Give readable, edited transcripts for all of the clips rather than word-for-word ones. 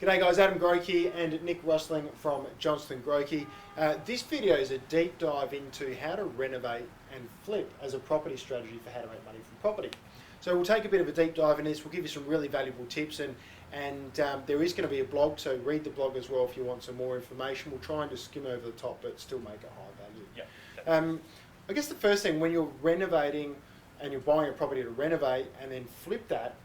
G'day guys, Adam Grocke here and Nick Rusling from Johnston Grocke. This video is a deep dive into how to renovate and flip as a property strategy for how to make money from property. So we'll take a bit of a deep dive in this, we'll give you some really valuable tips and there is going to be a blog, so read the blog as well if you want some more information. We'll try and just skim over the top but still make it high value. Yeah. I guess the first thing when you're renovating and you're buying a property to renovate and then flip that,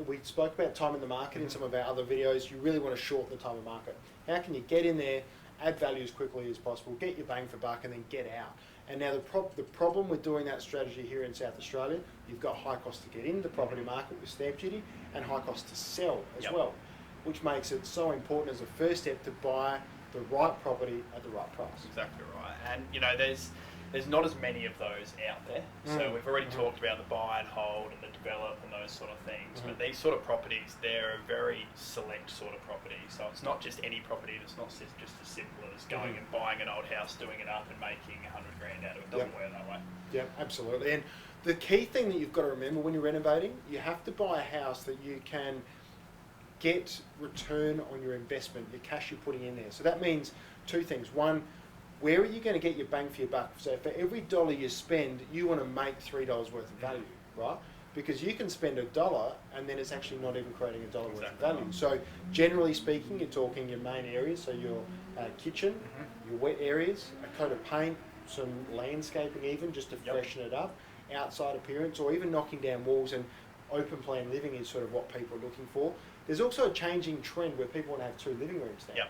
we spoke about time in the market in some of our other videos. You really want to shorten the time of market. How can you get in there, add value as quickly as possible, get your bang for buck and then get out? And now the problem with doing that strategy here in South Australia, you've got high cost to get into the property market with stamp duty and high cost to sell as well, which makes it so important as a first step to buy the right property at the right price. Exactly right. And you know, there's not as many of those out there. So we've already talked about the buy and hold and the develop and those sort of things. But these sort of properties, they're a very select sort of property. So it's not just any property. It's not just as simple as going and buying an old house, doing it up and making 100 grand out of it. It doesn't work that way. Yeah, absolutely. And the key thing that you've got to remember when you're renovating, you have to buy a house that you can get return on your investment, your cash you're putting in there. So that means two things. One, where are you going to get your bang for your buck? So for every dollar you spend, you want to make $3 worth of value, right? Because you can spend $1 and then it's actually not even creating $1 worth of value. So generally speaking, you're talking your main areas, so your kitchen, your wet areas, a coat of paint, some landscaping even, just to freshen it up, outside appearance, or even knocking down walls, and open plan living is sort of what people are looking for. There's also a changing trend where people want to have 2 living rooms now.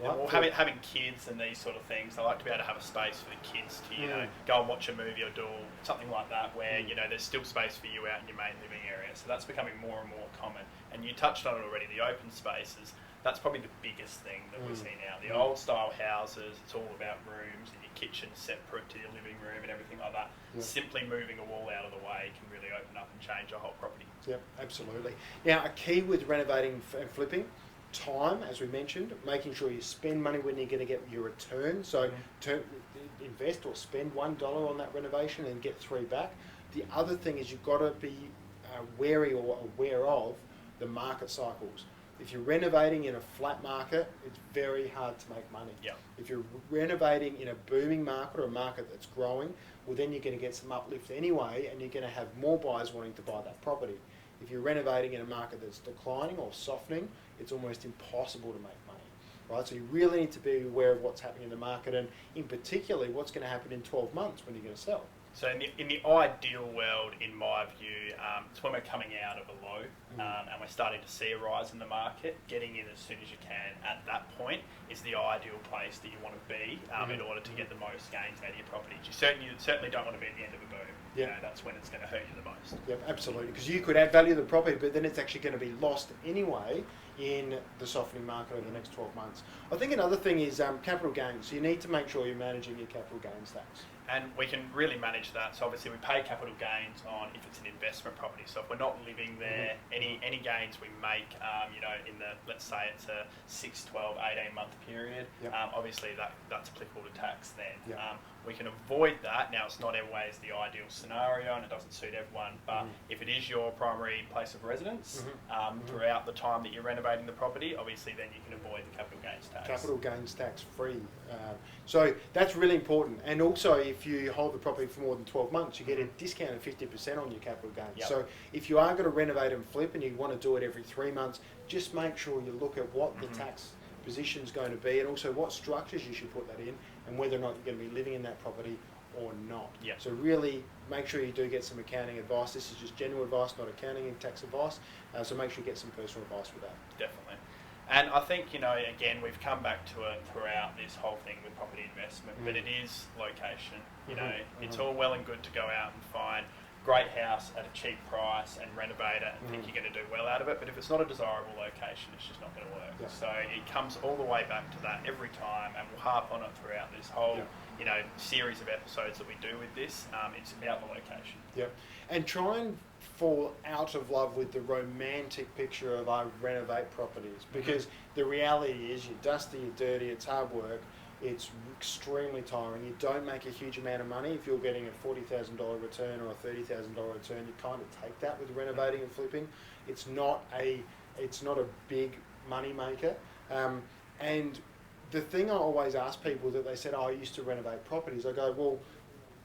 Right? Well, having kids and these sort of things, I like to be able to have a space for the kids to, you know, go and watch a movie or do something like that where, you know, there's still space for you out in your main living area. So that's becoming more and more common. And you touched on it already, the open spaces, that's probably the biggest thing that we see now. The old style houses, it's all about rooms and your kitchen separate to your living room and everything like that. Simply moving a wall out of the way can really open up and change a whole property. Yep, absolutely. Now, a key with renovating and flipping, time, as we mentioned, making sure you spend money when you're going to get your return. So invest or spend $1 on that renovation and get 3 back. The other thing is you've got to be wary or aware of the market cycles. If you're renovating in a flat market, it's very hard to make money. If you're renovating in a booming market or a market that's growing, well then you're going to get some uplift anyway and you're going to have more buyers wanting to buy that property. If you're renovating in a market that's declining or softening, it's almost impossible to make money, right? So you really need to be aware of what's happening in the market and in particular what's going to happen in 12 months when you're going to sell. So in the ideal world, in my view, it's when we're coming out of a low and we're starting to see a rise in the market. Getting in as soon as you can at that point is the ideal place that you want to be in order to get the most gains out of your property. You certainly don't want to be at the end of a boom. You know, that's when it's going to hurt you the most. Yep, absolutely. Because you could add value to the property, but then it's actually going to be lost anyway in the softening market over the next 12 months. I think another thing is capital gains. So you need to make sure you're managing your capital gains tax. And we can really manage that. So obviously we pay capital gains on if it's an investment property. So if we're not living there, any gains we make, you know, in the, let's say it's a 6, 12, 18 month period, obviously that's applicable to tax then. We can avoid that. Now, it's not always the ideal scenario and it doesn't suit everyone, but if it is your primary place of residence throughout the time that you're renovating the property, obviously then you can avoid the capital gains tax. Capital gains tax free. So that's really important. And also, if you hold the property for more than 12 months, you get a discount of 50% on your capital gains. So if you are going to renovate and flip and you want to do it every 3 months, just make sure you look at what the tax position is going to be and also what structures you should put that in and whether or not you're going to be living in that property or not. So really make sure you do get some accounting advice. This is just general advice, not accounting and tax advice. So make sure you get some personal advice with that. Definitely. And I think, you know, again, we've come back to it throughout this whole thing with property investment, but it is location. You know, it's all well and good to go out and find great house at a cheap price and renovate it and think you're going to do well out of it, but if it's not a desirable location, it's just not going to work. So it comes all the way back to that every time, and we'll harp on it throughout this whole you know, series of episodes that we do with this. It's about the location. And try and fall out of love with the romantic picture of I renovate properties, because the reality is you're dusty, you're dirty, it's hard work, it's extremely tiring. You don't make a huge amount of money. If you're getting a $40,000 return or a $30,000 return, you kind of take that with renovating and flipping. It's not a big money maker. And the thing I always ask people that they said, oh, I used to renovate properties, I go, well,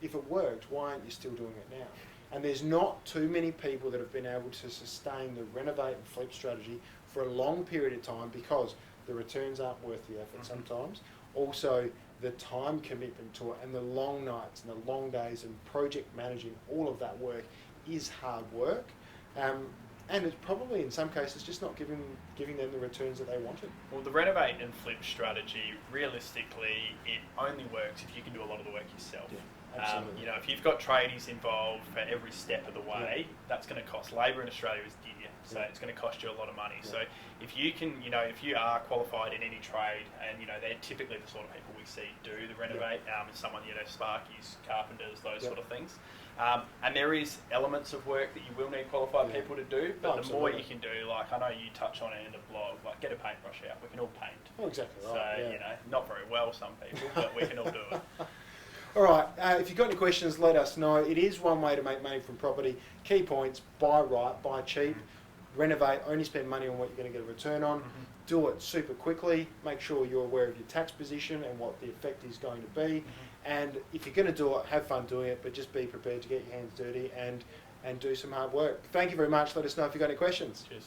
if it worked, why aren't you still doing it now? And there's not too many people that have been able to sustain the renovate and flip strategy for a long period of time because the returns aren't worth the effort sometimes. Also, the time commitment to it and the long nights and the long days and project managing all of that work is hard work. And it's probably in some cases just not giving them the returns that they wanted. Well, the renovate and flip strategy, realistically, it only works if you can do a lot of the work yourself. Yeah, absolutely. You know, if you've got tradies involved for every step of the way, that's going to cost. Labour in Australia is dear, so it's going to cost you a lot of money. So if you can, you know, if you are qualified in any trade, and you know they're typically the sort of people we see do the renovate, it's someone, you know, sparkies, carpenters, those sort of things. And there is elements of work that you will need qualified people to do, but the more you can do, like I know you touch on it in the blog, like get a paintbrush out, we can all paint. Oh, exactly right. So, you know, not very well some people, but we can all do it. All right, if you've got any questions, let us know. It is one way to make money from property. Key points: buy right, buy cheap, renovate, only spend money on what you're going to get a return on. Do it super quickly. Make sure you're aware of your tax position and what the effect is going to be. And if you're going to do it, have fun doing it, but just be prepared to get your hands dirty and do some hard work. Thank you very much. Let us know if you've got any questions. Cheers.